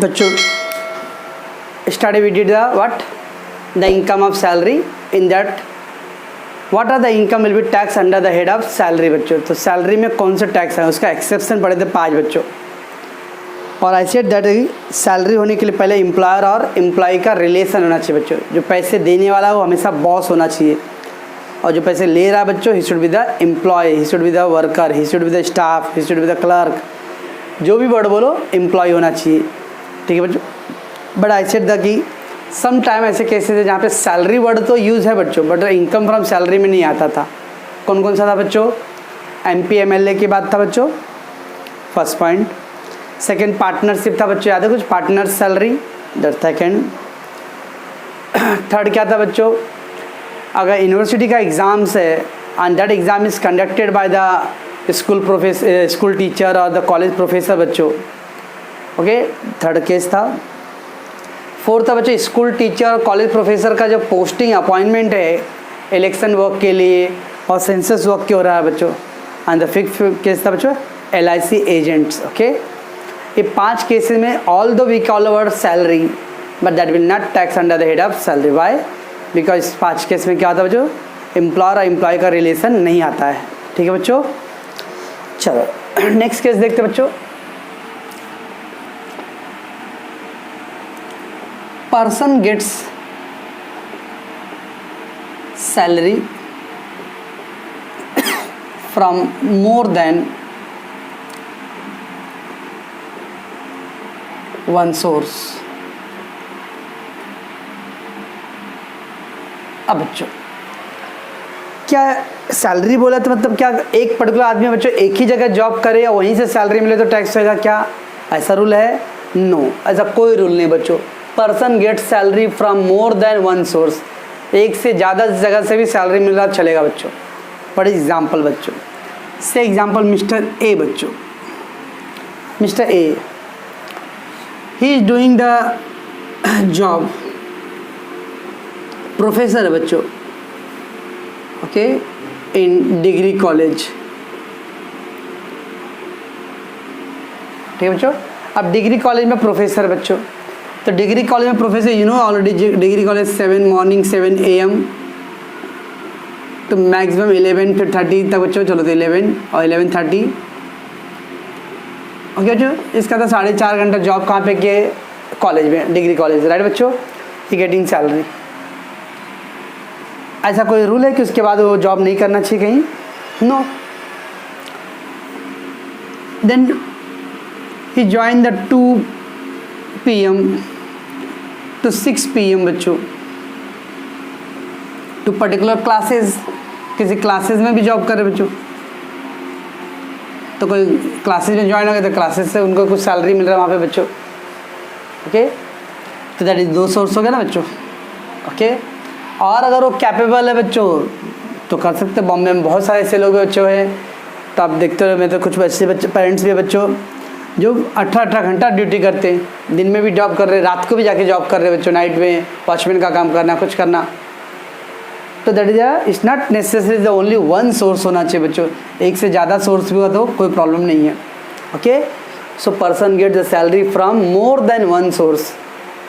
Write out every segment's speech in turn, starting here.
बच्चों study we did the what the income of salary in that what are the income will be tax under the head of salary. बच्चों तो salary में कौन से tax है उसका exception पढ़े थे 5 बच्चों। और आई सेड दैट सैलरी होने के लिए पहले एम्प्लॉयर और एम्प्लॉय का रिलेशन होना चाहिए बच्चों। जो पैसे देने वाला है वो हमेशा बॉस होना चाहिए और जो पैसे ले रहा है बच्चों he should be the employ, he should be the worker, he should be the staff, he should be the clerk, जो भी वर्ड बोलो एम्प्लॉय होना चाहिए, ठीक है बच्चों। बट आई सेड द कि सम टाइम ऐसे केसेस है जहाँ पे सैलरी वर्ड तो यूज़ है बच्चों बट इनकम फ्रॉम सैलरी में नहीं आता था। कौन कौन सा था बच्चों? MP MLA की बात था बच्चों, फर्स्ट पॉइंट। सेकेंड पार्टनरशिप था बच्चों, याद है कुछ? Partner salary, that second. Third क्या था बच्चों? अगर यूनिवर्सिटी का एग्ज़ाम्स है and that exam is conducted by the school teacher और द कॉलेज प्रोफेसर बच्चों, ओके, थर्ड केस था। फोर्थ था बच्चों स्कूल टीचर और कॉलेज प्रोफेसर का जो पोस्टिंग अपॉइंटमेंट है इलेक्शन वर्क के लिए और सेंसस वर्क के हो रहा है बच्चों। एंड द फिफ्थ केस था बच्चों LIC एजेंट्स, ओके। ये 5 केसेस में although we call the word salary but that will not tax under the head of salary. Why? Because इस 5 केस में क्या होता है बच्चों? एम्प्लॉयर और एम्प्लॉय का रिलेशन नहीं आता है, ठीक है बच्चों। चलो नेक्स्ट केस देखते बच्चों। Person gets salary from more than one source. अब बच्चों क्या सैलरी बोला तो मतलब क्या एक पर्टिकुलर आदमी बच्चों एक ही जगह जॉब करे या वहीं से सैलरी मिले तो टैक्स होगा? क्या ऐसा रूल है? नो, ऐसा कोई रूल नहीं बच्चों। Person get salary from more than one source, एक से ज़्यादा जगह से भी सैलरी मिल रहा चलेगा बच्चों। फॉर एग्जाम्पल बच्चों, से एग्जाम्पल मिस्टर ए बच्चों, mister A he is doing the job, professor है बच्चों, ओके, इन डिग्री कॉलेज, ठीक है बच्चों। अब डिग्री कॉलेज में प्रोफेसर है बच्चों, तो डिग्री कॉलेज में professor you know already degree college 7 morning 7 AM तो मैक्सिमम 11:30 तक बच्चों, चलो तो 11 और 11:30, ओके बच्चों। इसका तो 4.5 घंटा जॉब कहाँ पे किए? कॉलेज में, डिग्री कॉलेज, राइट बच्चों। ही गेटिंग सैलरी। ऐसा कोई रूल है कि उसके बाद वो जॉब नहीं करना चाहिए कहीं? No. Then he join the 2 PM to 6 PM बच्चों टू पर्टिकुलर क्लासेस, किसी क्लासेस में भी जॉब कर रहे बच्चों। तो कोई क्लासेस में ज्वाइन हो गए तो क्लासेस से उनको कुछ सैलरी मिल रहा है वहाँ पे बच्चों, ओके। तो दैट इज 2 सोर्स हो गया ना बच्चों, ओके। और अगर वो कैपेबल है बच्चों तो कर सकते। बॉम्बे में बहुत सारे ऐसे लोग बच्चों हैं, तो आप देखते हो, मैं तो कुछ ऐसे बच्चे पेरेंट्स भी बच्चों जो 18 घंटा ड्यूटी करते हैं, दिन में भी जॉब कर रहे, रात को भी जाके जॉब कर रहे बच्चों, नाइट में वॉचमैन का काम करना, कुछ करना। तो that is it's not necessary the only one source होना चाहिए बच्चों, एक से ज़्यादा सोर्स भी हुआ तो कोई प्रॉब्लम नहीं है, okay. So person get the salary from more than one source.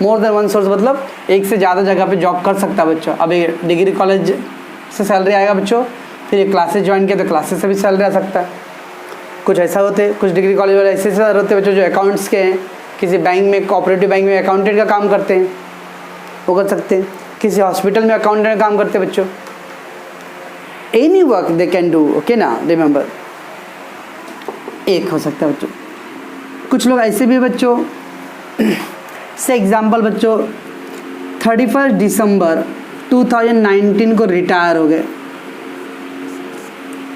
More than one source मतलब एक से ज़्यादा जगह पे जॉब कर सकता है बच्चों। अब ये डिग्री कॉलेज से सैलरी आएगा बच्चों, फिर ये क्लासेस ज्वाइन किया तो क्लासेस से भी सैलरी आ सकता है। कुछ ऐसा होते हैं, कुछ डिग्री कॉलेज वाले ऐसे होते हैं बच्चों जो अकाउंट्स के हैं, किसी बैंक में, कोऑपरेटिव बैंक में अकाउंटेंट का काम करते हैं, वो कर सकते हैं। किसी हॉस्पिटल में अकाउंटेंट का काम करते हैं बच्चों। Any work they can do, okay ना, रिमेंबर। एक हो सकता है बच्चों। कुछ लोग ऐसे भी बच्चों, से एग्जाम्पल बच्चों 31 दिसंबर 2019 को रिटायर हो गए,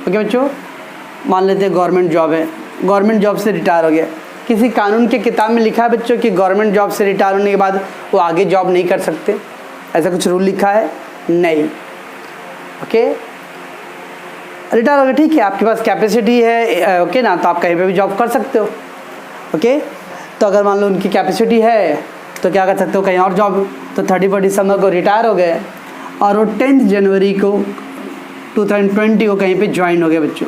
ओके बच्चों। मान लेते हैं गवर्नमेंट जॉब है, गवर्नमेंट जॉब से रिटायर हो गया। किसी कानून की किताब में लिखा है बच्चों कि गवर्नमेंट जॉब से रिटायर होने के बाद वो आगे जॉब नहीं कर सकते, ऐसा कुछ रूल लिखा है? नहीं, ओके। रिटायर हो गया, ठीक है, आपके पास कैपेसिटी है, ओके ना, तो आप कहीं पे भी जॉब कर सकते हो, ओके। तो अगर मान लो उनकी कैपेसिटी है तो क्या कर सकते हो, कहीं और जॉब। तो 31 दिसंबर को रिटायर हो गए और वो 10 जनवरी को 2020 को कहीं पे ज्वाइन हो गए बच्चों।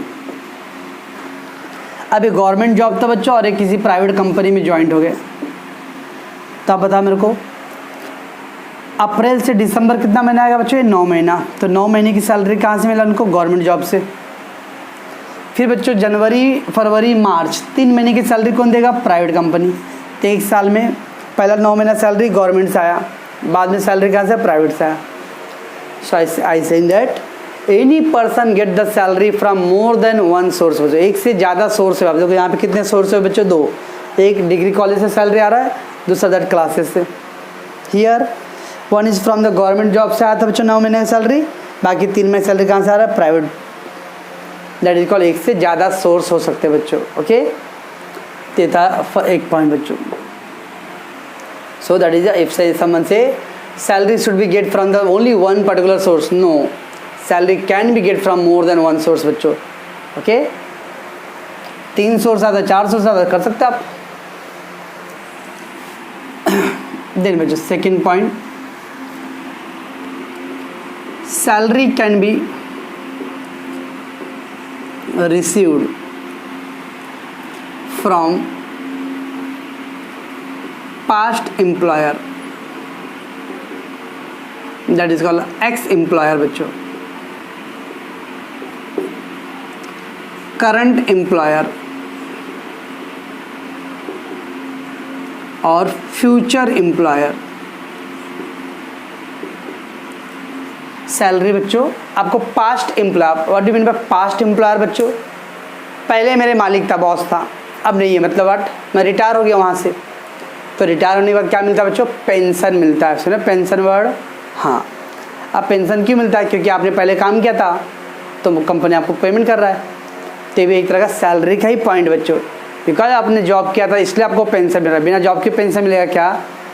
अब एक गवर्नमेंट जॉब था बच्चों और एक किसी प्राइवेट कंपनी में ज्वाइन हो गए। तो आप बता मेरे को, अप्रैल से दिसंबर कितना महीना आएगा बच्चों? 9 महीना। तो 9 महीने की सैलरी कहाँ से मिला उनको? गवर्नमेंट जॉब से। फिर बच्चों जनवरी फरवरी मार्च 3 महीने की सैलरी कौन देगा? Private company. तो 1 साल में पहला 9 महीना सैलरी गवर्नमेंट से आया, बाद में सैलरी कहाँ से? प्राइवेट से आया। So I saying that any person get the salary from more than one source. बच्चों एक से ज़्यादा सोर्स है। आप देखो यहाँ पे कितने सोर्स है बच्चों? 2। एक डिग्री कॉलेज से सैलरी आ रहा है, दूसरा दैट क्लासेस से। Here one is from the government job से आया था बच्चों 9 महीने की सैलरी, बाकी 3 महीने सैलरी कहाँ से आ रहा है? प्राइवेट। दैट इज कॉल्ड एक से ज़्यादा सोर्स हो सकते हैं बच्चों। ओके, ये था एक पॉइंट बच्चों। So that is if someone say salary should be get from the only one particular source, no, salary can be get from more than one source बच्चों। ओके, 3 सोर्स आता, 4 सोर्स आता, कर सकते आप। देन बच्चों second point, salary can be received from past employer, that is called ex employer बच्चों, current employer और future employer। Salary बच्चों आपको past employer, what do mean by past employer बच्चों? पहले मेरे मालिक था, बॉस था, अब नहीं है, मतलब व्हाट, मैं रिटायर हो गया वहाँ से। तो रिटायर होने के बाद क्या मिलता है बच्चों? पेंशन मिलता है। सुना पेंशन वर्ड? हाँ। अब पेंशन क्यों मिलता है? क्योंकि आपने पहले काम किया था तो कंपनी आपको पेमेंट कर रहा है। तो ये भी एक तरह का सैलरी का ही पॉइंट बच्चों, बिकॉज आपने जॉब किया था इसलिए आपको पेंशन मिल रहा है। बिना जॉब के पेंशन मिलेगा क्या?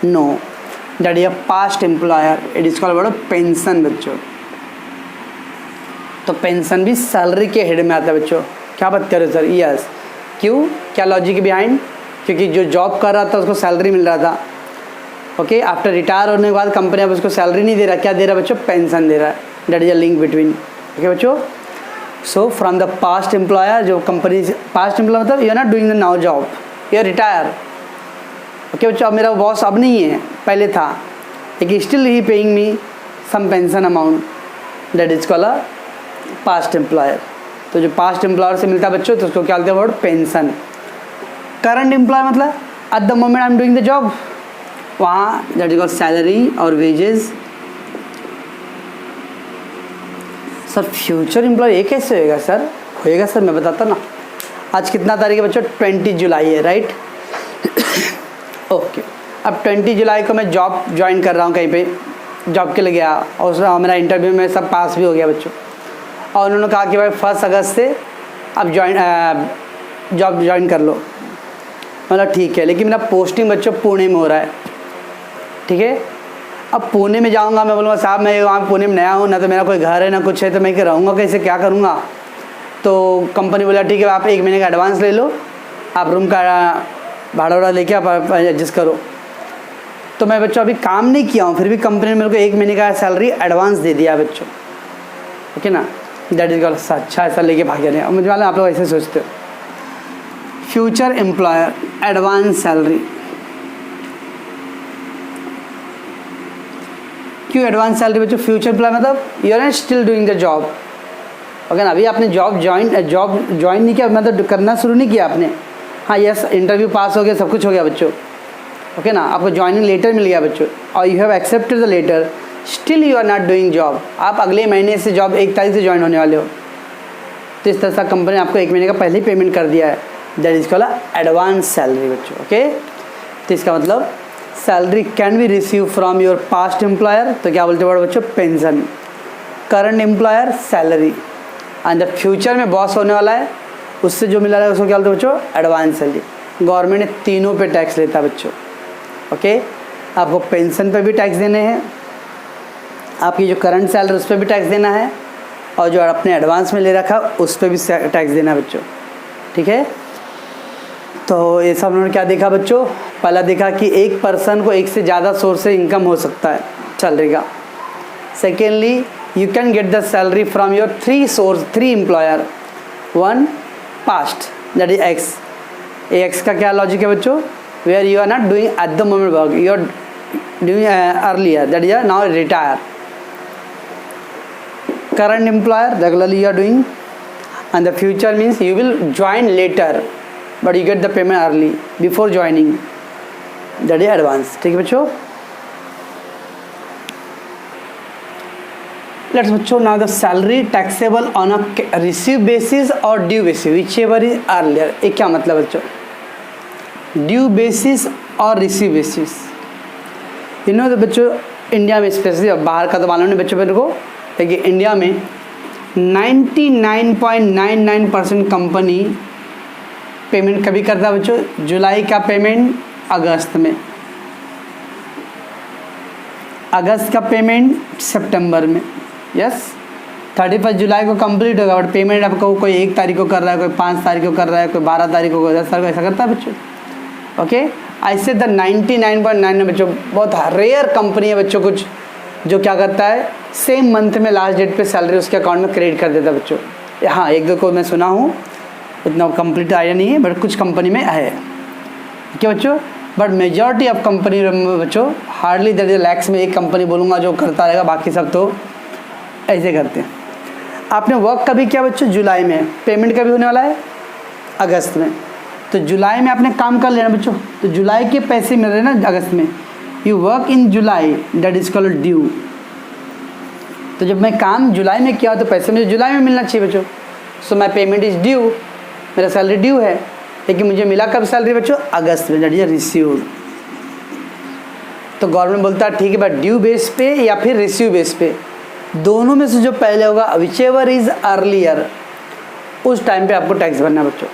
No, that is a past employer, it is called word pension बच्चों। तो पेंशन भी सैलरी के हेड में आता है बच्चों। क्या बात कर रहे हो सर? यस। क्यों? क्या लॉजिक बिहाइंड? क्योंकि जो जॉब कर रहा था उसको सैलरी मिल रहा था। ओके, आफ्टर रिटायर होने के बाद कंपनी अब उसको सैलरी नहीं दे रहा, क्या दे रहा है बच्चों? पेंशन दे रहा है। That is a link between. Okay बच्चों, so from the past employer, जो कंपनी पास्ट एम्प्लॉयर मतलब you are not doing the now job, you are retire. Okay बच्चों, अब मेरा बॉस अब नहीं है, पहले था, लेकिन still he paying me some pension amount, that is called a past employer. तो जो पास्ट एम्प्लॉयर से मिलता है बच्चों तो उसको क्या बोलते हैं? Word pension. करंट एम्प्लॉय मतलब at the moment I am doing the job, वहाँ दैट इज कॉल्ड सैलरी और वेजेस। सर फ्यूचर एम्प्लॉय ये कैसे होएगा सर? होएगा सर, मैं बताता ना। आज कितना तारीख है बच्चों? 20 जुलाई है, राइट? ओके, अब 20 जुलाई को मैं जॉब ज्वाइन कर रहा हूँ, कहीं पे जॉब के लिए गया और उसमें मेरा इंटरव्यू में सब पास भी हो गया बच्चों। और उन्होंने कहा कि भाई 1 अगस्त से आप जॉब ज्वाइन कर लो। मतलब ठीक है, लेकिन मेरा पोस्टिंग बच्चों पुणे में हो रहा है, ठीक है? अब पुणे में जाऊंगा, मैं बोलूँगा साहब मैं वहाँ पुणे में नया हूँ, ना तो मेरा कोई घर है ना कुछ है, तो मैं क्या रहूँगा कैसे, क्या करूँगा? तो कंपनी बोला ठीक है आप 1 महीने का एडवांस ले लो, आप रूम का भाड़ा वाड़ा लेके आप एडजस्ट करो। तो मैं बच्चों अभी काम नहीं किया हूँ, फिर भी कंपनी ने मेरे को 1 महीने का सैलरी एडवांस दे दिया बच्चों। ओके ना, दैट इज कॉल्ड अच्छा ऐसा लेके भाग गया। मुझे मालूम आप लोग ऐसे सोचते हो। फ्यूचर एम्प्लॉयर एडवांस सैलरी, क्यों एडवांस सैलरी बच्चों? फ्यूचर एम्प्लॉयर मतलब you are still doing the job. Okay ना, अभी आपने जॉब ज्वाइन नहीं किया, मतलब करना शुरू नहीं किया आपने। हाँ यस, इंटरव्यू पास हो गया, सब कुछ हो गया बच्चों। ओके ना, आपको ज्वाइनिंग लेटर मिल गया बच्चों और you have accepted the letter, still you are not doing job. आप अगले महीने से जॉब 1 तारीख से ज्वाइन होने वाले हो, तो इस तरह से कंपनी ने आपको 1 महीने का पहले ही पेमेंट कर दिया है, that is called advance salary बच्चों। ओके, तो इसका मतलब salary can B receive from your past employer, तो क्या बोलते हैं बच्चों? Pension. Current employer salary, and the future में बॉस होने वाला है उससे जो मिला है उसको क्या बोलते हैं बच्चों? Advance salary. गवर्नमेंट ने तीनों पे टैक्स लेता है बच्चों। ओके, आपको पेंशन पे भी टैक्स देने हैं, आपकी जो करंट सैलरी उस पर भी टैक्स देना है, और जो अपने एडवांस में ले रखा उस पर भी टैक्स देना है बच्चों। ठीक है, तो ये सब उन्होंने क्या देखा बच्चों? पहला देखा कि एक पर्सन को एक से ज़्यादा सोर्स से इनकम हो सकता है सैलरी का। Secondly, you can get the salary from your 3 employer. 1 past, that is x. X का क्या लॉजिक है बच्चों? where you are not doing at the moment work, you are doing earlier, that is now retire. Current employer, regularly you are doing, and the future means you will join later, but you get the payment early before joining, that is advance. ठीक है बच्चों. Let's बच्चों now the salary taxable on a receive basis or due basis, whichever is earlier. ये क्या मतलब बच्चों? Due basis और receive basis. इन्होंने तो बच्चों इंडिया में स्पेशली, अब बाहर का तो मालूम नहीं बच्चों मेरे को, लेकिन इंडिया में 99.99% कंपनी पेमेंट कभी करता है बच्चों? जुलाई का पेमेंट अगस्त में, अगस्त का पेमेंट सितंबर में. यस, 31 जुलाई को कंप्लीट होगा, बट पेमेंट आपको कोई 1 तारीख को कर रहा है, कोई 5 तारीख को कर रहा है, कोई 12 तारीख को, 10 तारीख को, ऐसा करता है बच्चों. ओके, ऐसे द 99.9 बच्चों बहुत रेयर कंपनी है बच्चों कुछ जो क्या करता है, सेम मंथ में लास्ट डेट पे सैलरी उसके अकाउंट में क्रेडिट कर देता है बच्चों. हाँ, 1-2 को मैं सुना हूँ, इतना कंप्लीट आइडिया नहीं है, बट कुछ कंपनी में है. ठीक है बच्चों, बट मेजॉरिटी ऑफ कंपनी में बच्चों हार्डली देर लैक्स में एक कंपनी बोलूँगा जो करता रहेगा, बाकी सब तो ऐसे करते हैं. आपने वर्क कभी किया बच्चों? जुलाई में. पेमेंट कभी होने वाला है? अगस्त में. तो जुलाई में आपने काम कर लेना बच्चों, तो जुलाई के पैसे मिल रहे हैं ना अगस्त में. You work in July, that is called due. तो जब मैं काम जुलाई में किया तो पैसे मुझे जुलाई में मिलना चाहिए बच्चों. सो माई पेमेंट इज ड्यू, मेरा सैलरी ड्यू है, लेकिन मुझे मिला कब सैलरी बच्चों? अगस्त में, दैट इज रिसीव. तो गवर्नमेंट बोलता है ठीक है भाई, ड्यू बेस पे या फिर रिसीव बेस पे, दोनों में से जो पहले होगा, विचेवर इज अर्लियर, उस टाइम पे आपको टैक्स भरना है बच्चों.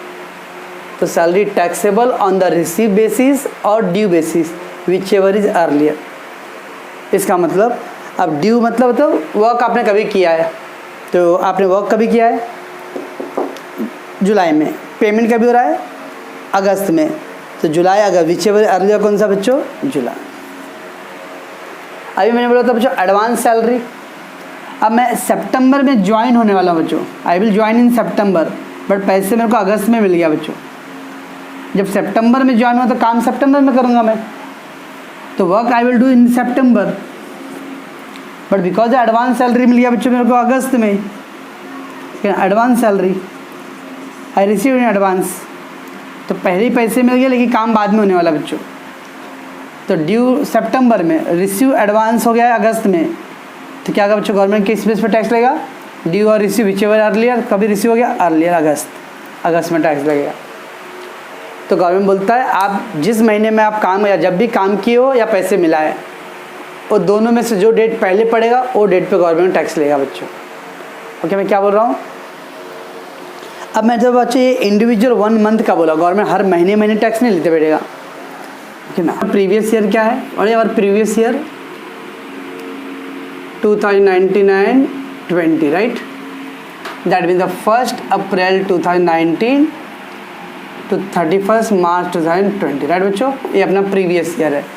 तो salary taxable on the receive basis और due basis, whichever is earlier. इसका मतलब, अब ड्यू मतलब तो वर्क आपने कभी किया है, तो आपने वर्क कभी किया है? जुलाई में. पेमेंट कभी हो रहा है? अगस्त में. तो जुलाई अगस्त, विचेवर अर्लियर कौन सा बच्चों? जुलाई. अभी मैंने बोला था बच्चों एडवांस सैलरी. अब मैं सितंबर में ज्वाइन होने वाला हूँ बच्चों, I will join in September, but पैसे मेरे को अगस्त में मिल गया बच्चों. जब सितंबर में ज्वाइन हुआ तो काम सितंबर में करूँगा मैं, तो work I will do in September, but because advance salary मिल गया बच्चों मेरे को अगस्त में, advance salary I receive in advance, तो पहले ही पैसे मिल गए लेकिन काम बाद में होने वाला बच्चों. तो ड्यू सितंबर में, रिसीव एडवांस हो गया अगस्त में, तो क्या होगा बच्चों? गवर्नमेंट किस बेस पे टैक्स लगेगा? ड्यू और रिसीव, विचेवर अर्लियर. कभी रिसीव हो गया? अर्लियर, अगस्त में टैक्स लगेगा. तो गवर्नमेंट बोलता है आप जिस महीने में आप काम या जब भी काम किए हो या पैसे मिला है, और दोनों में से जो डेट पहले पड़ेगा वो डेट पे गवर्नमेंट टैक्स लेगा बच्चों. ओके, मैं क्या बोल रहा हूँ? अब मैं जब बच्चों ये इंडिविजुअल 1 मंथ का बोला, गवर्नमेंट हर महीने टैक्स नहीं लेते बैठेगा. ओके ना. प्रीवियस ईयर क्या है? और यार previous year 2019-20, right? That means the 1 April 2019 to 31 March 2020, right बच्चों? ये अपना प्रीवियस ईयर है. अब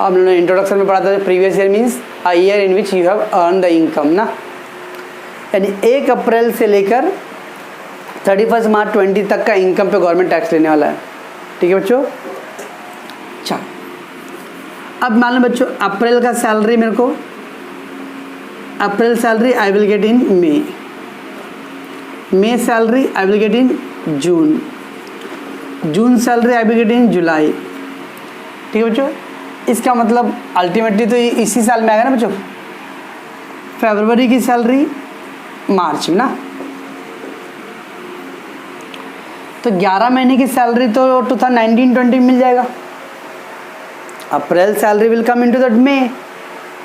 हम लोगों ने इंट्रोडक्शन में पढ़ा था previous year means a year in which you have earn the income ना, यानी 1 अप्रैल से लेकर 31 मार्च 20 तक का इनकम पे गवर्नमेंट टैक्स लेने वाला है. ठीक है बच्चों? अच्छा, अब मान लो बच्चों अप्रैल का सैलरी मेरे को, April salary I will get in May salary I will get in June salary I will get in July. ठीक है बच्चों? इसका मतलब अल्टीमेटली तो इसी साल में आएगा ना बच्चों, फरवरी की सैलरी मार्च में ना, तो 11 महीने की सैलरी तो 2019-20 मिल जाएगा. April salary will come into that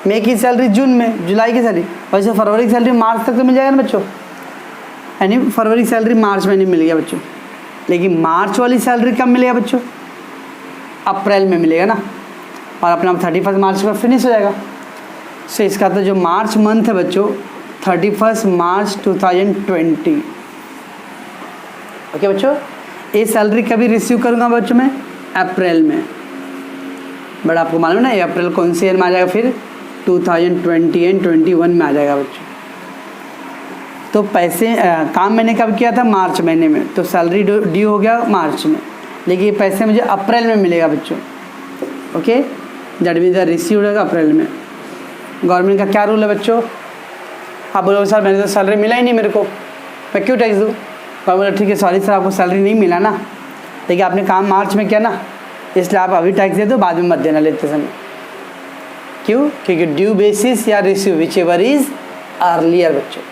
May की सैलरी जून में, जुलाई की सैलरी, वैसे फरवरी की सैलरी मार्च तक तो मिल जाएगा ना बच्चों, यानी फरवरी सैलरी मार्च महीने मिल गया बच्चों. लेकिन मार्च वाली सैलरी कब मिलेगा बच्चों? अप्रैल में मिलेगा ना, और अपना 31 मार्च को फिनिश हो जाएगा. सो इसका तो जो मार्च मंथ है बच्चों 31 मार्च 2020. ओके बच्चों, ये सैलरी कभी रिसीव करूँगा बच्चों मैं? अप्रैल में. बट आपको मालूम ना ये अप्रैल कौन से ईयर में आ जाएगा? फिर 2020 एंड 21 में आ जाएगा बच्चों. तो पैसे काम मैंने कब किया था? मार्च महीने में, तो सैलरी ड्यू हो गया मार्च में. लेकिन ये पैसे मुझे अप्रैल में मिलेगा बच्चों, ओके, दैट मीन्स रिसीव्ड होगा अप्रैल में। गवर्नमेंट का क्या रूल है बच्चों, आप बोलोगे सर मैंने तो सैलरी मिला ही नहीं मेरे को, मैं क्यों टैक्स दूँ? गवर्नमेंट ठीक है सॉरी सर आपको सैलरी नहीं मिला ना, लेकिन आपने काम मार्च में किया ना, इसलिए आप अभी टैक्स दे दो, बाद में मत देना लेते समय। क्यों? क्योंकि ड्यू बेसिस या receive which ever is earlier बच्चों।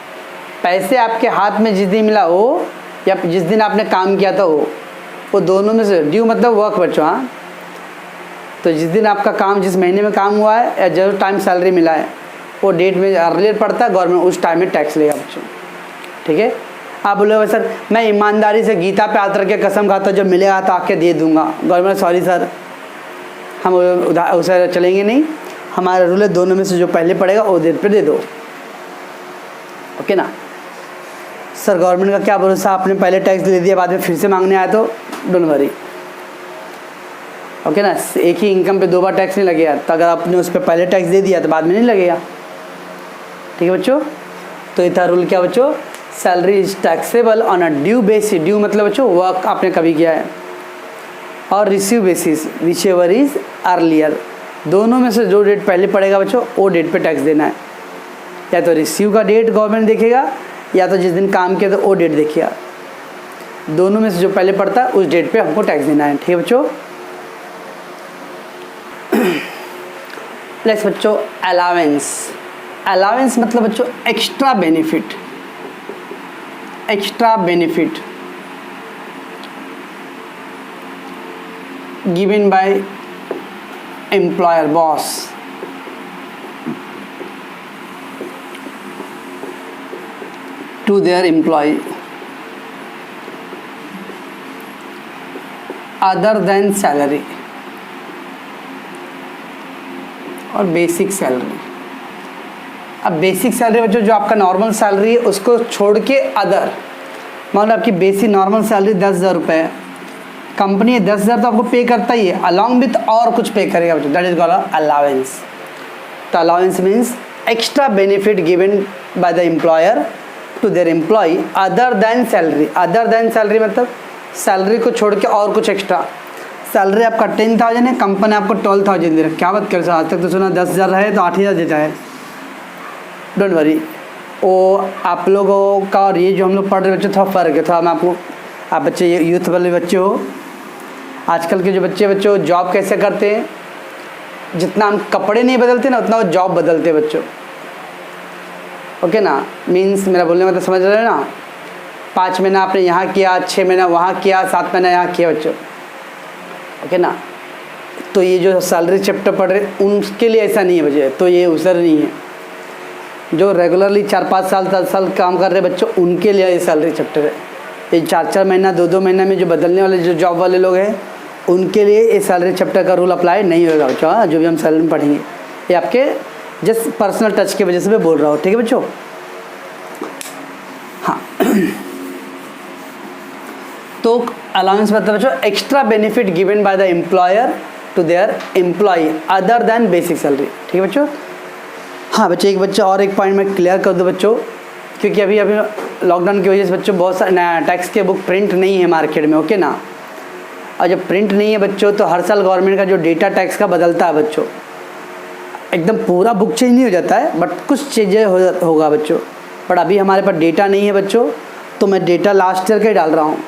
पैसे आपके हाथ में जिस दिन मिला हो या जिस दिन आपने काम किया था वो दोनों में से, ड्यू मतलब वर्क बच्चों, हाँ, तो जिस दिन आपका काम, जिस महीने में काम हुआ है या जो टाइम सैलरी मिला है वो डेट में अर्लियर पड़ता है, गवर्नमेंट उस टाइम में टैक्स लेगा बच्चों, ठीक है। आप बोलोगे सर मैं ईमानदारी से गीता पे हाथ रख के कसम खाता हूँ जब मिलेगा तो आके दे दूंगा, गवर्नमेंट सॉरी सर हम उसे चलेंगे नहीं, हमारा रूल है दोनों में से जो पहले पड़ेगा वो डेट पे दे दो, ओके ना। सर गवर्नमेंट का क्या भरोसा, आपने पहले टैक्स दे दिया बाद में फिर से मांगने आया तो डोंट वरी, ओके ना। एक ही इनकम पे 2 बार टैक्स नहीं लगेगा, तो अगर आपने उस पर पहले टैक्स दे दिया तो बाद में नहीं लगेगा, ठीक है बच्चों। तो इतना रूल क्या बच्चों, salary is taxable on a due basis, due मतलब बच्चों वर्क आपने कभी किया है, और receive basis which ever is earlier, दोनों में से जो डेट पहले पड़ेगा बच्चों वो डेट पे टैक्स देना है, या तो रिसीव का डेट गवर्नमेंट देखेगा या तो जिस दिन काम किया तो वो डेट देखिएगा, दोनों में से जो पहले पड़ता है उस डेट पे हमको टैक्स देना है, ठीक है बच्चों। नेक्स्ट बच्चों अलावेंस, अलावेंस मतलब बच्चों extra benefit, extra benefit given by employer boss to their employee other than salary और बेसिक सैलरी। अब बेसिक सैलरी बच्चों जो आपका नॉर्मल सैलरी है उसको छोड़ के अदर, मान लो आपकी बेसिक नॉर्मल सैलरी 10,000 रुपये है, कंपनी 10,000 तो आपको पे करता ही है, अलॉन्ग विथ और कुछ पे करेगा बच्चों, दैट इज कॉल्ड अलावेंस। तो allowance means extra benefit given by the employer to their employ other than salary, other than salary मतलब सैलरी को छोड़ के और कुछ एक्स्ट्रा। सैलरी आपका 10,000 है, कंपनी आपको 12,000 दे रहा है, क्या बात कर, आज तक तो सुना 10,000 है तो 8,000 देता है, डोंट वरी, वो आप लोगों का और ये जो हम लोग पढ़ रहे बच्चे थोड़ा फ़र्क है, थोड़ा मैं आपको, आप बच्चे यूथ वाले बच्चे हो, आजकल के जो बच्चे जॉब कैसे करते हैं, जितना हम कपड़े नहीं बदलते ना उतना वो जॉब बदलते हैं बच्चों, ओके ना। मीन्स मेरा बोलने मतलब समझ रहे हो ना, 5 महीना आपने यहाँ किया, 6 महीना वहाँ किया, 7 महीना यहाँ किया बच्चों, ओके ना। तो ये जो सैलरी चैप्टर पढ़ रहे उनके लिए ऐसा नहीं है बच्चे, तो ये उसर नहीं है, जो रेगुलरली 4-5 साल 10 साल काम कर रहे बच्चों उनके लिए ये सैलरी चैप्टर है। ये 4-4 महीना 2-2 महीना में जो बदलने वाले जो जॉब वाले लोग हैं उनके लिए ये सैलरी चैप्टर का रूल अप्लाई नहीं होगा बच्चों, हाँ, जो भी हम सैलरी में पढ़ेंगे ये आपके जस्ट पर्सनल टच की वजह से मैं बोल रहा हूँ, ठीक है बच्चों। हाँ तो अलाउंस मतलब बच्चों extra benefit given by the employer to their employ other than basic salary, ठीक है बच्चों। हाँ बच्चे एक बच्चा और एक पॉइंट मैं क्लियर कर दूँ बच्चों, क्योंकि अभी लॉकडाउन की वजह से बच्चों बहुत सारे टैक्स के बुक प्रिंट नहीं है मार्केट में, ओके ना। और जब प्रिंट नहीं है बच्चों तो हर साल गवर्नमेंट का जो डेटा टैक्स का बदलता है बच्चों, एकदम पूरा बुक चेंज नहीं हो जाता है बट कुछ चेंजेस होगा बच्चों, बट अभी हमारे पास डेटा नहीं है बच्चों, तो मैं डेटा लास्ट ईयर का ही डाल रहा हूँ।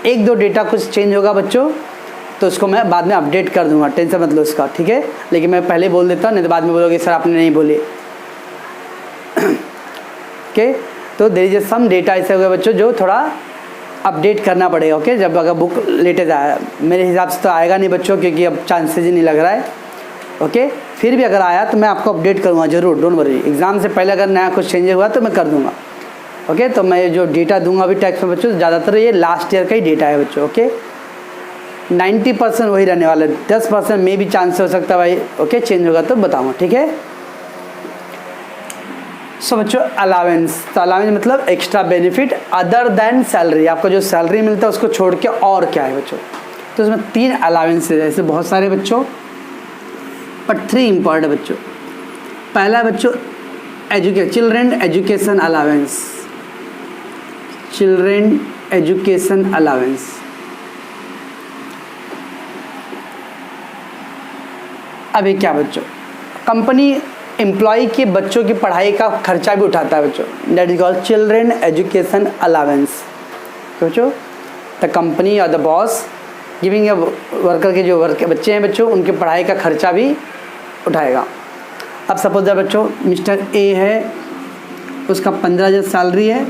1-2 डेटा कुछ चेंज होगा बच्चों तो उसको मैं बाद में अपडेट कर दूंगा, टेंशन मत लो उसका, ठीक है। लेकिन मैं पहले बोल देता हूँ, नहीं तो बाद में बोलोगे सर आपने नहीं बोले, ओके। तो देयर इज सम डेटा ऐसे हुए बच्चों जो थोड़ा अपडेट करना पड़ेगा, ओके। जब अगर बुक लेटेस्ट आया, मेरे हिसाब से तो आएगा नहीं बच्चों क्योंकि अब चांसेस ही नहीं लग रहा है, ओके। फिर भी अगर आया तो मैं आपको अपडेट करूँगा ज़रूर, डोंट वरी। एग्ज़ाम से पहले अगर नया कुछ चेंज हुआ तो मैं कर दूँगा, ओके। तो मैं जो डेटा दूंगा अभी टैक्स में बच्चों ज़्यादातर ये लास्ट ईयर का ही डेटा है बच्चों, ओके। 90% वही रहने वाला है, 10% में भी चांस हो सकता है भाई, ओके, चेंज होगा तो बताऊँगा, ठीक है। सो बच्चों अलावेंस, तो अलावेंस मतलब extra benefit other than salary, आपको जो सैलरी मिलता है उसको छोड़ के और क्या है बच्चों। तो इसमें 3 अलावेंस है, ऐसे बहुत सारे बच्चों, बट 3 इम्पॉर्टेंट बच्चों। पहला बच्चों children education allowance, children education allowance. अभी क्या बच्चों, कंपनी एम्प्लॉय के बच्चों की पढ़ाई का खर्चा भी उठाता है बच्चों, that is called children education allowance. बच्चों द कंपनी और the boss giving a worker के जो बच्चे हैं बच्चों, उनके पढ़ाई का खर्चा भी उठाएगा। अब सपोज दैट बच्चों मिस्टर ए है, उसका 15,000 सैलरी है,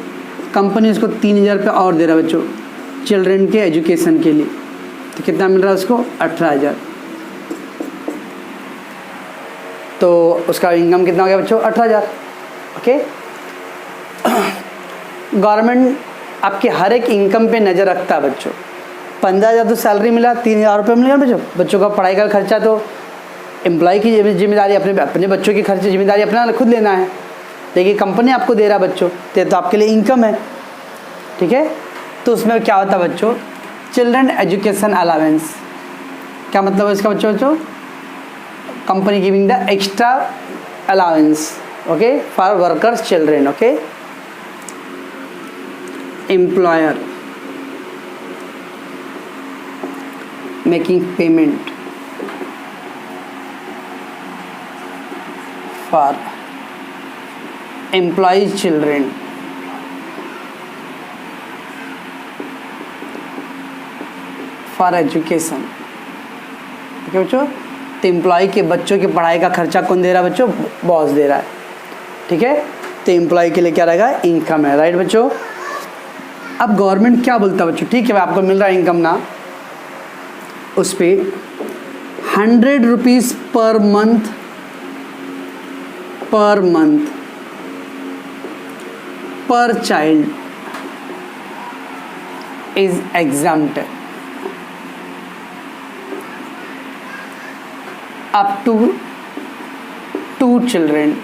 कंपनी उसको 3,000 रुपये और दे रहा है बच्चों चिल्ड्रन के एजुकेशन के लिए, तो कितना मिल रहा है उसको 18,000। तो उसका इनकम कितना हो गया बच्चों 18,000। ओके, गवर्नमेंट आपके हर एक इनकम पे नज़र रखता है बच्चों। 15,000 तो सैलरी मिला, 3,000 रुपये मिलेगा बच्चों, बच्चों का पढ़ाई का खर्चा तो एम्प्लॉय की जिम्मेदारी, अपने बच्चों की खर्चे जिम्मेदारी अपना खुद लेना है, लेकिन कंपनी आपको दे रहा बच्चों, तो आपके लिए इनकम है। ठीक है, तो उसमें क्या होता है बच्चों, चिल्ड्रन एजुकेशन अलावेंस। क्या मतलब है इसका बच्चों, company giving the extra allowance okay for workers children. Okay, employer making payment for employees children for education. Okay बच्चों, तो एम्प्लॉय के बच्चों की पढ़ाई का खर्चा कौन दे रहा है बच्चों, बॉस दे रहा है। ठीक है, तो एम्प्लॉय के लिए क्या रहेगा, इनकम है। राइट बच्चों, अब गवर्नमेंट क्या बोलता है बच्चों, ठीक है आपको मिल रहा है इनकम ना, उस पर 100 rupees per month per child is exempted up to 2 children.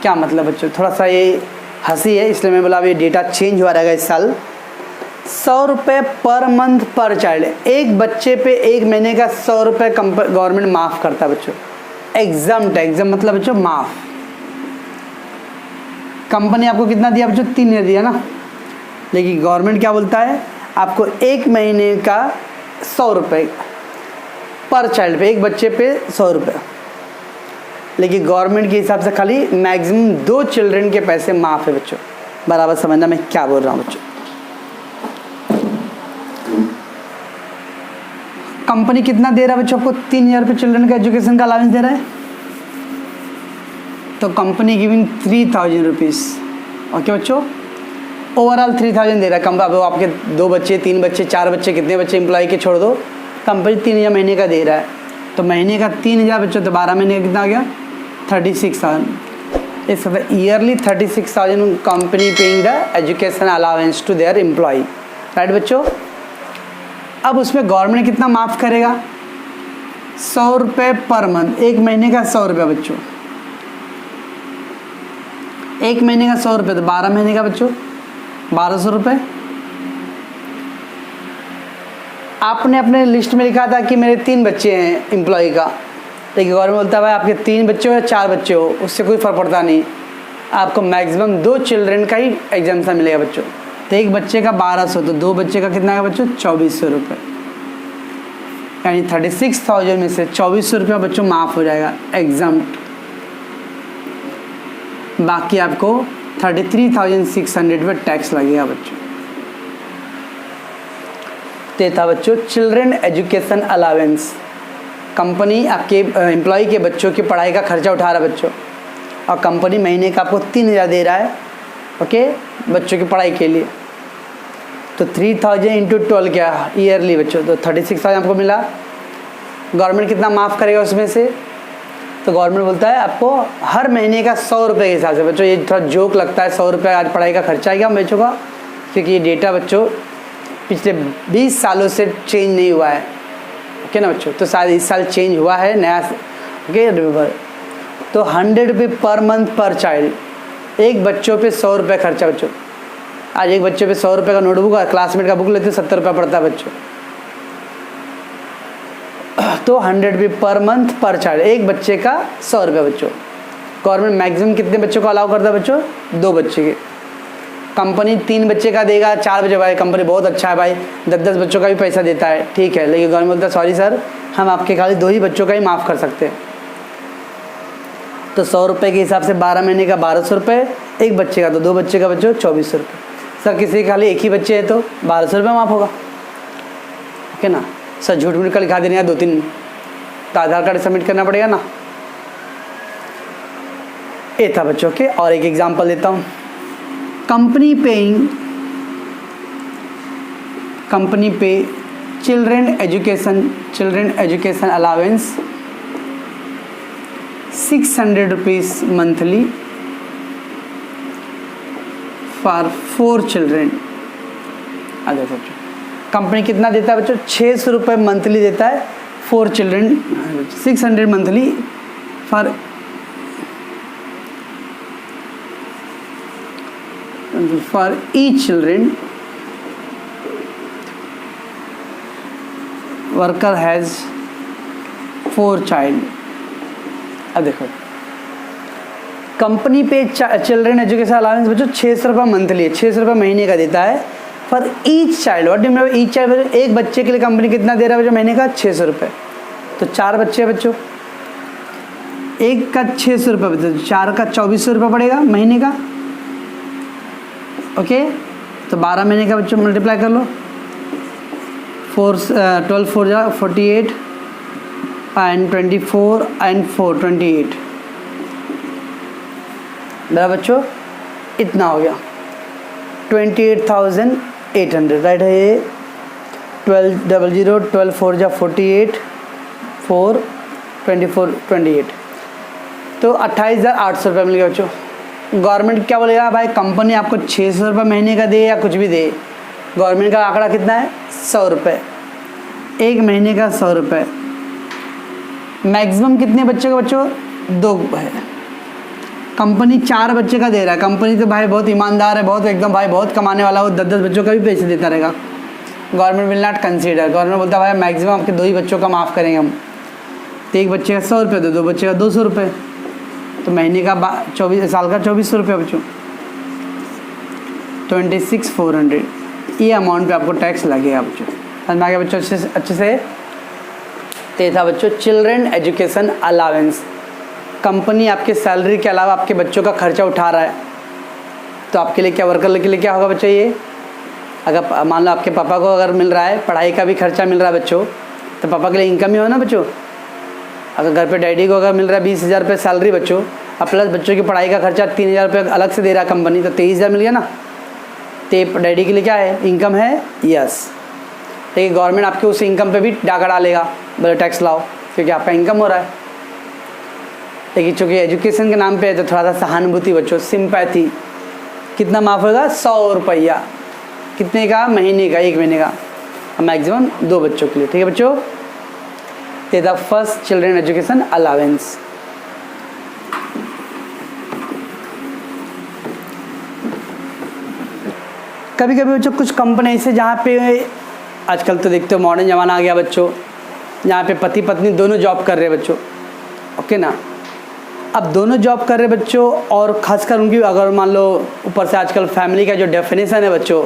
क्या मतलब बच्चों, थोड़ा सा ये हंसी है इसलिए मैं बोला, अब ये डेटा चेंज हुआ रहेगा इस साल। 100 रुपये पर मंथ पर चाइल्ड, एक बच्चे पे एक महीने का 100 रुपये गवर्नमेंट माफ़ करता है बच्चों। एग्जाम मतलब बच्चों माफ़। कंपनी आपको कितना दिया बच्चों, 3,000 दिया ना, लेकिन गवर्नमेंट क्या बोलता है, आपको एक महीने का 100 रुपये पर चाइल्ड पे, एक बच्चे पे 100 रुपये, लेकिन गवर्नमेंट के हिसाब से खाली मैक्सिमम 2 चिल्ड्रन के पैसे माफ़ है बच्चों। बराबर समझना मैं क्या बोल रहा हूँ बच्चों। कंपनी कितना दे रहा है बच्चों आपको, 3,000 रुपये चिल्ड्रन का एजुकेशन का अलाउंस दे रहा है, तो कंपनी गिविंग 3,000 रुपीज़। ओके बच्चों, ओवरऑल 3,000 दे रहा है कंपनी। अब आपके 2 बच्चे 3 बच्चे 4 बच्चे, कितने बच्चे एम्प्लॉय के छोड़ दो, कंपनी 3,000 महीने का दे रहा है, तो महीने का 3,000 बच्चों, तो 12 महीने का कितना आ गया 36,000। इस yearly 36,000 company paying the education allowance to their employ. Right बच्चों, अब उसमें गवर्नमेंट कितना माफ़ करेगा, 100 रुपये पर मंथ, एक महीने का 100 रुपये बच्चों, एक महीने का 100 रुपये, तो 12 महीने का बच्चों 1,200 रुपये। आपने अपने लिस्ट में लिखा था कि मेरे 3 बच्चे हैं एम्प्लॉय का, लेकिन गवर्नमेंट बोलता है भाई आपके 3 बच्चे हो या 4 बच्चे हो उससे कोई फ़र्क पड़ता नहीं, आपको मैक्सिमम 2 चिल्ड्रन का ही एग्जाम्पशन मिलेगा बच्चों। तो एक बच्चे का 1,200, तो 2 बच्चे का कितना है बच्चों 2,400 रुपये, यानी 36,000 में से 2,400 रुपया बच्चों माफ़ हो जाएगा एग्जाम्प्ट। बाकी आपको 33,600 पे टैक्स लगेगा बच्चों। तो था बच्चों चिल्ड्रन एजुकेशन अलावेंस। कंपनी आपके एम्प्लॉय के बच्चों की पढ़ाई का खर्चा उठा रहा है बच्चों, और कंपनी महीने का आपको 3,000 दे रहा है ओके बच्चों की पढ़ाई के लिए। तो 3,000 इंटू 12 क्या ईयरली बच्चों, तो 36,000 आपको मिला। गवर्नमेंट कितना माफ़ करेगा उसमें से, तो गवर्नमेंट बोलता है आपको हर महीने का 100 रुपये के हिसाब से। बच्चों ये थोड़ा जोक लगता है, 100 रुपये आज पढ़ाई का खर्चा है क्या बच्चों का, क्योंकि ये डेटा बच्चों पिछले 20 सालों से चेंज नहीं हुआ है ओके ना बच्चों, तो शायद इस साल चेंज हुआ है नया ओके रिमेंबर। तो 100 रुपये पर मंथ पर चाइल्ड, एक बच्चों पे 100 रुपये खर्चा बच्चों। आज एक बच्चे पे 100 रुपये का नोटबुक और क्लासमेट का बुक लेते 70 रुपये पड़ता है बच्चों। तो 100 रुपये पर मंथ पर चाइल्ड, एक बच्चे का 100 रुपये बच्चों। गवर्नमेंट मैक्सिमम कितने बच्चों को अलाउ करता है बच्चों, 2 बच्चे के। कंपनी 3 बच्चे का देगा, 4 बच्चे, भाई कंपनी बहुत अच्छा है भाई, 10-10 बच्चों का भी पैसा देता है, ठीक है, लेकिन गवर्नमेंट बोलता है सॉरी सर, हम आपके खाली 2 ही बच्चों का ही माफ़ कर सकते हैं। तो 100 रुपये के हिसाब से 12 महीने का 1200 रुपये, एक बच्चे का, तो 2 बच्चे का बच्चों 2400 रुपये। सर किसी के खाली एक ही बच्चे है तो 1200 रुपये माफ़ होगा, ओके ना सर। झूठ मूठ का लिखा देने का 2-3 तो आधार कार्ड सबमिट करना पड़ेगा ना। ये था बच्चों के। और एक एग्जांपल देता हूँ, कंपनी पे children education allowance 600 rupees monthly for 4 children. देखो बच्चों कंपनी कितना देता है बच्चों, 600 रुपये मंथली देता है 4 children, 600 monthly for each children worker has 4 child। अब देखो कंपनी पे चिल्ड्रन एजुकेशन अलाउंस बच्चों 600 रुपये मंथली है, 600 रुपये महीने का देता है for each child. What do mean each child, एक बच्चे के लिए कंपनी कितना दे रहा है बच्चों महीने का 600 रुपये। तो 4 बच्चे हैं बच्चों, एक का 600 रुपये बच्चों, 4 का 2400 रुपये पड़ेगा महीने का, ओके। तो 12 महीने का बच्चों मल्टीप्लाई कर लो, 12 4 जा 48 एंड 24 एंड 4 28 बराबर बच्चों इतना हो गया 28,800, राइट है ये। 12 4 जा 48 4 24 28, तो 28,800 रुपये मिल गया बच्चों। गवर्नमेंट क्या बोलेगा भाई, कंपनी आपको 600 रुपये महीने का दे या कुछ भी दे, गवर्नमेंट का आंकड़ा कितना है 100 रुपये, एक महीने का 100 रुपये। मैक्सिमम कितने बच्चे का बच्चों 2 है, कंपनी 4 बच्चे का दे रहा है। कंपनी तो भाई बहुत ईमानदार है, बहुत एकदम भाई बहुत कमाने वाला हो, 10-10 बच्चों का भी पैसे देता रहेगा। Government will not consider, government बोलता है भाई मैक्सिमम आपके 2 ही बच्चों का माफ़ करेंगे हम, तो एक बच्चे का 100 रुपये, तो 2 बच्चे का 200 रुपये, तो महीने का 24 साल का 2400 रुपये बच्चों, 26,400। ये अमाउंट पे आपको टैक्स लगेगा बच्चों। समझ में आ गया बच्चों अच्छे से। तो था बच्चों चिल्ड्रन एजुकेशन अलाउंस। कंपनी आपके सैलरी के अलावा आपके बच्चों का खर्चा उठा रहा है, तो आपके लिए क्या, वर्कर के लिए क्या होगा बच्चों ये, अगर मान लो आपके पापा को अगर मिल रहा है पढ़ाई का भी खर्चा मिल रहा है बच्चों, तो पापा के लिए इनकम ही हो ना बच्चों। अगर घर पे डैडी को अगर मिल रहा है 20,000 रुपये सैलरी बच्चों, अब प्लस बच्चों की पढ़ाई का खर्चा 3,000 रुपये अलग से दे रहा है कंपनी, तो 23,000 मिल गया ना। तो डैडी के लिए क्या है, इनकम है, यस। लेकिन गवर्नमेंट आपके उस इनकम पे भी डाका डालेगा, बोले टैक्स लाओ, क्योंकि आपका इनकम हो रहा है। लेकिन चूँकि एजुकेशन के नाम पे है तो थोड़ा सा सहानुभूति बच्चों, सिंपैथी, कितना माफ़ होगा 100 रुपया, कितने का, महीने का, एक महीने का, मैक्सिमम 2 बच्चों के लिए, ठीक है बच्चों। ते the first children education allowance. कभी कभी बच्चों कुछ कंपनी ऐसे जहाँ पे आजकल तो देखते हो मॉडर्न ज़माना आ गया बच्चों, जहाँ पे पति पत्नी दोनों जॉब कर रहे हैं बच्चों, ओके ना। अब दोनों जॉब कर रहे बच्चों, और ख़ासकर उनकी अगर मान लो ऊपर से आजकल फैमिली का जो डेफिनेशन है बच्चों,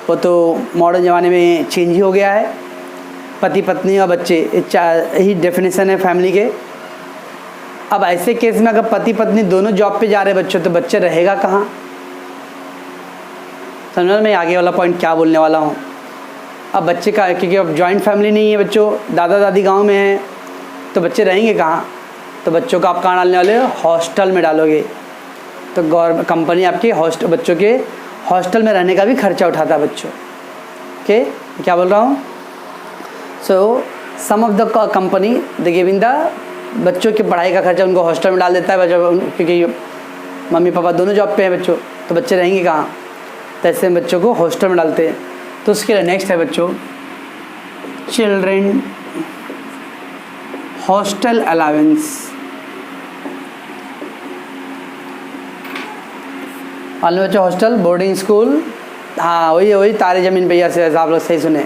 वो तो मॉडर्न ज़माने में चेंज ही हो गया है। पति पत्नी और बच्चे यही डेफिनेशन है फैमिली के। अब ऐसे केस में अगर पति पत्नी दोनों जॉब पे जा रहे बच्चों, तो बच्चे रहेगा कहाँ। समझ में आगे वाला पॉइंट क्या बोलने वाला हूँ। अब बच्चे का, क्योंकि अब जॉइंट फैमिली नहीं है बच्चों, दादा दादी गांव में हैं, तो बच्चे रहेंगे कहाँ। तो बच्चों को आप कहाँ डालने वाले हो, हॉस्टल में डालोगे। तो गवर्नमेंट कंपनी आपकी बच्चों के हॉस्टल में रहने का भी खर्चा उठाता है बच्चों, ओके। क्या बोल रहा हूँ, so some of the company the giving the, बच्चों की पढ़ाई का खर्चा उनको हॉस्टल में डाल देता है बच्चों, क्योंकि मम्मी पापा दोनों जॉब पे हैं बच्चों, तो बच्चे रहेंगे कहाँ। तो ऐसे बच्चों को हॉस्टल में डालते हैं। तो उसके लिए नेक्स्ट है बच्चों चिल्ड्रन हॉस्टल अलाउंस। मान लो बच्चों हॉस्टल बोर्डिंग स्कूल, हाँ वही तारे ज़मीन पे, ऐसे आप लोग सही सुने।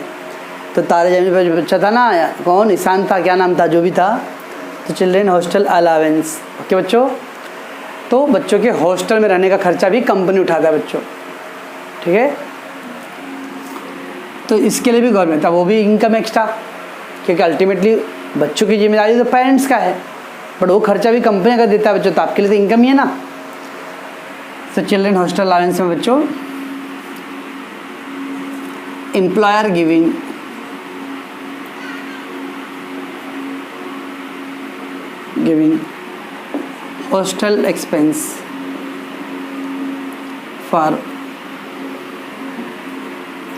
तो तारे ज़मीन पे जो बच्चा था ना, कौन, ईशान था, क्या नाम था, जो भी था, तो चिल्ड्रन हॉस्टल अलाउंस, ओके बच्चों। तो बच्चों के हॉस्टल में रहने का खर्चा भी कंपनी उठाता है बच्चों, ठीक है। तो इसके लिए भी गवर्नमेंट था, वो भी इनकम एक्स्ट्रा, क्योंकि अल्टीमेटली बच्चों की जिम्मेदारी तो पेरेंट्स का है, बट वो खर्चा भी कंपनी अगर देता है बच्चों, तो आपके लिए तो इनकम ही है ना। तो चिल्ड्रन हॉस्टल अलाउंस में बच्चों employer giving hostel expense for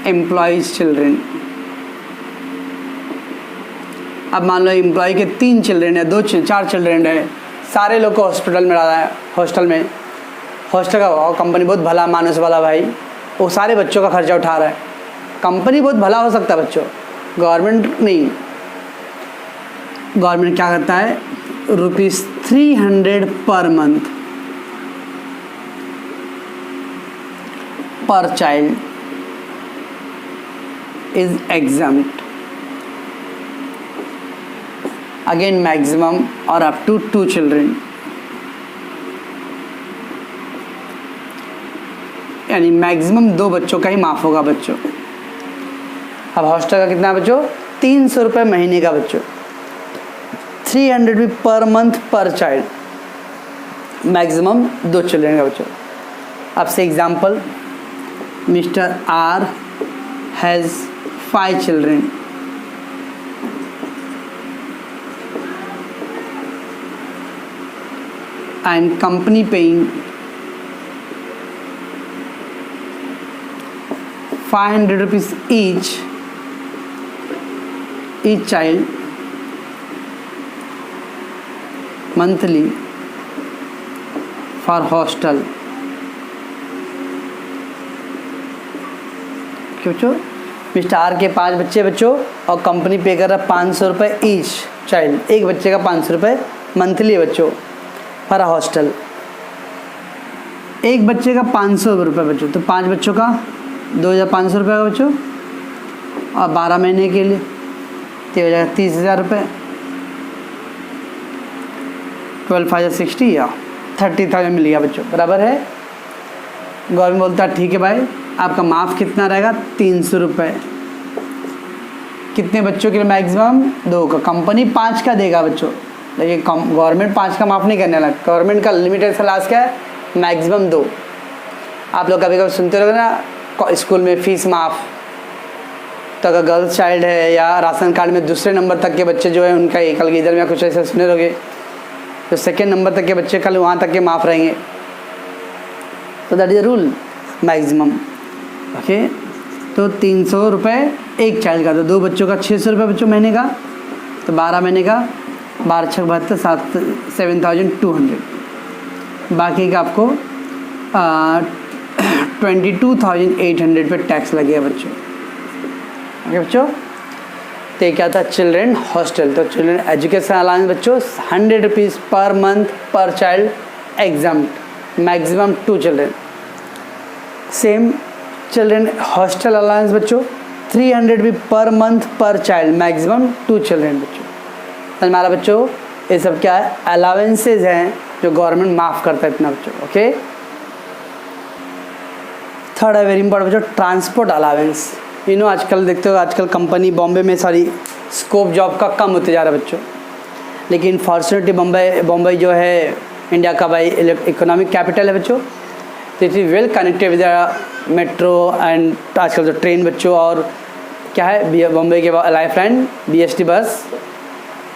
employees children. अब मान लो एम्प्लॉय के 3 चिल्ड्रन है, 4 चिल्ड्रन है, सारे लोग को हॉस्पिटल में डाला है, हॉस्टल में, हॉस्टल का कंपनी बहुत भला मानस वाला भाई, वो सारे बच्चों का खर्चा उठा रहा है। कंपनी बहुत भला हो सकता है बच्चों, गवर्नमेंट नहीं। गवर्नमेंट क्या करता है, ₹300 पर month per child is exempt, again maximum और अप टू 2 चिल्ड्रन, यानी मैक्सिमम 2 बच्चों का ही माफ़ होगा बच्चों। अब हॉस्टल का कितना है बच्चों, 300 रुपये महीने का बच्चों, 300 भी पर month per child, maximum 2 children का बच्चों। अब से example, mister R has 5 children, and company paying 500 rupees each child monthly for hostel। क्यों बच्चों, मिस्टर आर के 5 बच्चे बच्चों, और कंपनी पे कर रहा है 500 रुपये ईच चाइल्ड, एक बच्चे का 500 रुपये मंथली बच्चों पर हॉस्टल। एक बच्चे का 500 रुपये बच्चों, तो 5 बच्चों का 2500 रुपये का बच्चों, और 12 महीने के लिए तो हो जाएगा 30,000 रुपये, 12,560 या 30,000 मिल गया बच्चों, बराबर है। गवर्नमेंट बोलता है ठीक है भाई, आपका माफ़ कितना रहेगा, 300 रुपये। कितने बच्चों के लिए, मैक्सिमम 2 का, कंपनी 5 का देगा बच्चों, लेकिन गवर्नमेंट 5 का माफ़ नहीं करने लगा। गवर्नमेंट का लिमिटेड क्लास क्या है, मैक्सिमम 2। आप लोग कभी कभी सुनते रहोगे ना स्कूल में फ़ीस माफ़, तो अगर गर्ल्स चाइल्ड है या राशन कार्ड में दूसरे नंबर तक के बच्चे जो है उनका कल इधर में कुछ ऐसा सुने रहोगे, तो सेकेंड नंबर तक के बच्चे कल वहाँ तक के माफ़ रहेंगे। तो that is the rule, maximum. Okay, तो 300 रुपये एक चाइल्ड का, तो 2 बच्चों का 600 रुपये बच्चों महीने का, तो 12 महीने का 12 6 72 7,200। बाकी का आपको 22,800 पे टैक्स लगेगा बच्चों। ओके बच्चों, तो क्या था चिल्ड्रन हॉस्टल। तो चिल्ड्रन एजुकेशन अलाउंस बच्चों 100 rupees per month per child exempt, maximum 2 children. Same children hostel allowance बच्चों 300 भी पर month per child, maximum 2 children बच्चों। हमारा बच्चों ये सब क्या है, अलाउंसेज हैं जो गवर्नमेंट माफ़ करता है इतना बच्चों। ओके, थर्ड है वेरी इंपॉर्टेंट बच्चों, ट्रांसपोर्ट अलाउंस। आजकल देखते हो, आजकल कंपनी बॉम्बे में सारी स्कोप जॉब का कम होते जा रहा है बच्चों, लेकिन फॉर्चुनेटली बॉम्बे जो है इंडिया का भाई इकोनॉमिक कैपिटल है बच्चों, तो it is well connected with metro and आजकल जो ट्रेन बच्चों, और क्या है बॉम्बे के लाइफ लाइन BST बस।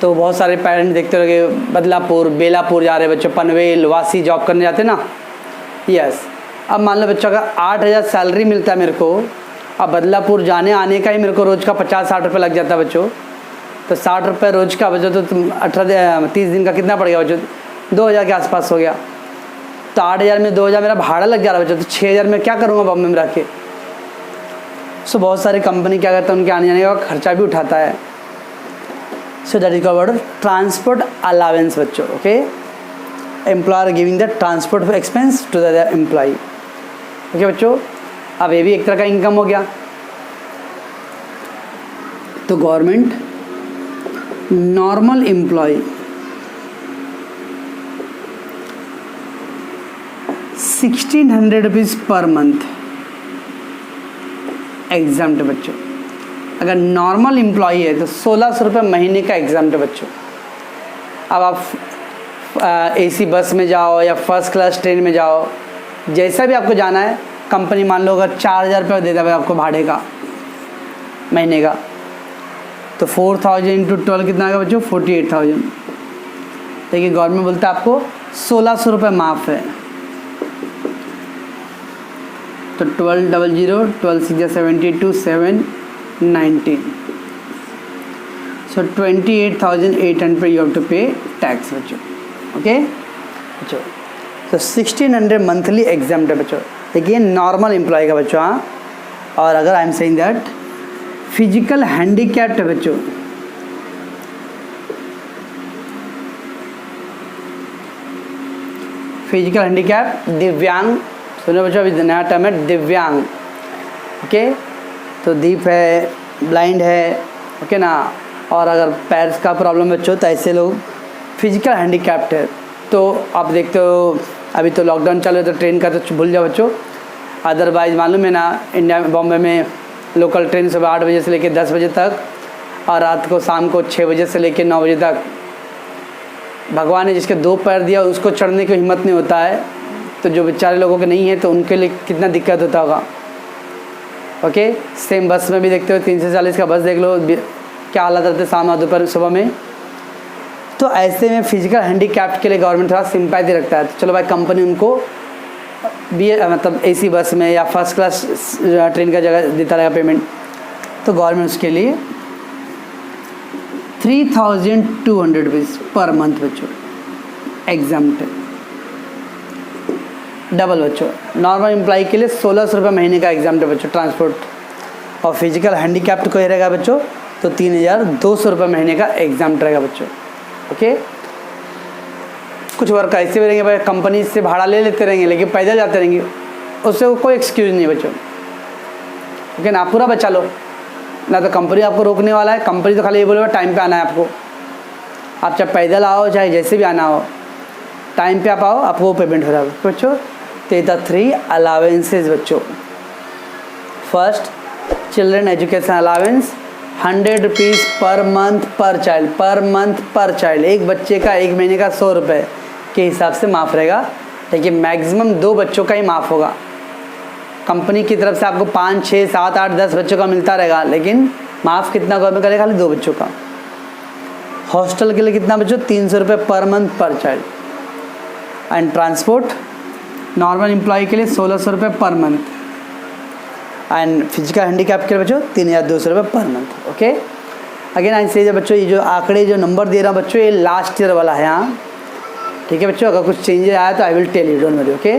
तो बहुत सारे पेरेंट्स देखते रहोगे बदलापुर बेलापुर जा रहे बच्चों, पनवेल वासी जॉब करने जाते ना। यस, अब मान लो बच्चों का 8,000 सैलरी मिलता है मेरे को, अब बदलापुर जाने आने का ही मेरे को रोज़ का 50-60 रुपये लग जाता है बच्चों, तो 60 रुपये रोज़ का बच्चों, तो तुम 30 दिन का कितना पड़ गया बच्चों, 2,000 के आसपास हो गया। तो 8,000 में 2,000 मेरा भाड़ा लग जा रहा है बच्चों, तो 6,000 में क्या करूँगा बॉम्बे में रह के। सो बहुत सारी कंपनी क्या करता है, उनके आने जाने का खर्चा भी उठाता है। So that is covered transport allowance बच्चों। Okay, employer giving the transport expense to the employ. Okay बच्चों, अब ये भी एक तरह का इनकम हो गया। तो government normal employ 1,600 rupees per month exempt है बच्चों। अगर नॉर्मल एम्प्लॉई है तो 1600 रुपये महीने का एग्जाम्प्ट है बच्चों। अब आप एसी बस में जाओ या फर्स्ट क्लास ट्रेन में जाओ, जैसा भी आपको जाना है, कंपनी मान लो अगर 4000 रुपये दे देगा आपको भाड़े का महीने का, तो 4000 इंटू 12 कितना आएगा बच्चों? 48,000। देखिए गवर्नमेंट बोलता है आपको 1600 रुपये माफ़ है, तो 1200, 12 6 72, 7 19, so 28,800 you have to pay tax बच्चों। ओके बच्चों, तो 1600 मंथली एग्जाम्प्ट है बच्चों। देखिए नॉर्मल एम्प्लॉय का बच्चों। हाँ, और अगर I am saying that physical handicapped है बच्चों, फिजिकल हैंडीकैप दिव्यांग, सुनो बच्चों अभी नया टर्म है दिव्यांग। ओके, तो दीप है, ब्लाइंड है, ओके ना, और अगर पैर का प्रॉब्लम बच्चों तो ऐसे लोग फिजिकल हैंडीकैप्ड है। तो आप देखते हो अभी तो लॉकडाउन चालू है तो ट्रेन का तो भूल जाओ बच्चों, अदरवाइज मालूम है ना, इंडिया में बॉम्बे में लोकल ट्रेन सुबह 8 बजे से लेकर 10 बजे तक और रात को शाम को 6 बजे से लेकर 9 बजे तक। भगवान ने जिसके 2 पैर दिया उसको चढ़ने की हिम्मत नहीं होता है, तो जो बेचारे लोगों के नहीं है तो उनके लिए कितना दिक्कत होता होगा। ओके, सेम बस में भी देखते हो 3 से 40 का बस देख लो क्या हालत रहते है शाम और दोपहर सुबह में। तो ऐसे में फिजिकल हैंडीकैप्ड के लिए गवर्नमेंट थोड़ा सिंपैथी रखता है, तो चलो भाई कंपनी उनको भी मतलब एसी बस में या फर्स्ट क्लास ट्रेन का जगह देता रहेगा पेमेंट, तो गवर्नमेंट उसके लिए 3200 रुपीज़ पर मंथ बच्चों एग्जाम्प्ट है। डबल बच्चों, नॉर्मल एम्प्लॉय के लिए 1600 रुपये महीने का एग्जाम्प्ट है बच्चों ट्रांसपोर्ट, और फिजिकल हैंडीकैप्ड को ही रहेगा बच्चों तो 3200 रुपये महीने का एग्जाम्प्ट रहेगा बच्चों। ओके, कुछ वर्क ऐसे भी रहेंगे भाई कंपनी से भाड़ा ले लेते रहेंगे लेकिन पैदल जाते रहेंगे, उससे कोई एक्सक्यूज़ नहीं बच्चों। ओके ना, पूरा बचा लो ना, तो कंपनी आपको रोकने वाला है। कंपनी तो खाली ये बोलेगा टाइम पे आना है आपको, आप चाहे पैदल आओ चाहे जैसे भी आना हो, टाइम पे आप आओ, आपको पेमेंट हो जाएगा बच्चों। तो ये था 3 अलावेंसेज बच्चों। First, children education allowance 100 rupees per month per child, पर मंथ पर चाइल्ड, एक बच्चे का एक महीने का 100 रुपये के हिसाब से माफ़ रहेगा। लेकिन मैक्सिमम 2 बच्चों का ही माफ़ होगा। कंपनी की तरफ से आपको 5, 6, 7, 8, 10 बच्चों का मिलता रहेगा, लेकिन माफ़ कितना गवर्नमेंट करेगा? खाली 2 बच्चों का। हॉस्टल के लिए कितना बच्चों? 300 रुपये per month per child. And transport normal employ के लिए 1600 रुपये per month, and physical handicap के लिए बच्चों 3200 रुपये per month. Okay, again I से बच्चों ये जो आंकड़े जो नंबर दे रहा हूँ बच्चों ये लास्ट ईयर वाला है। हाँ ठीक है बच्चों, अगर कुछ चेंजेस आया तो I will tell you, don't worry. Okay.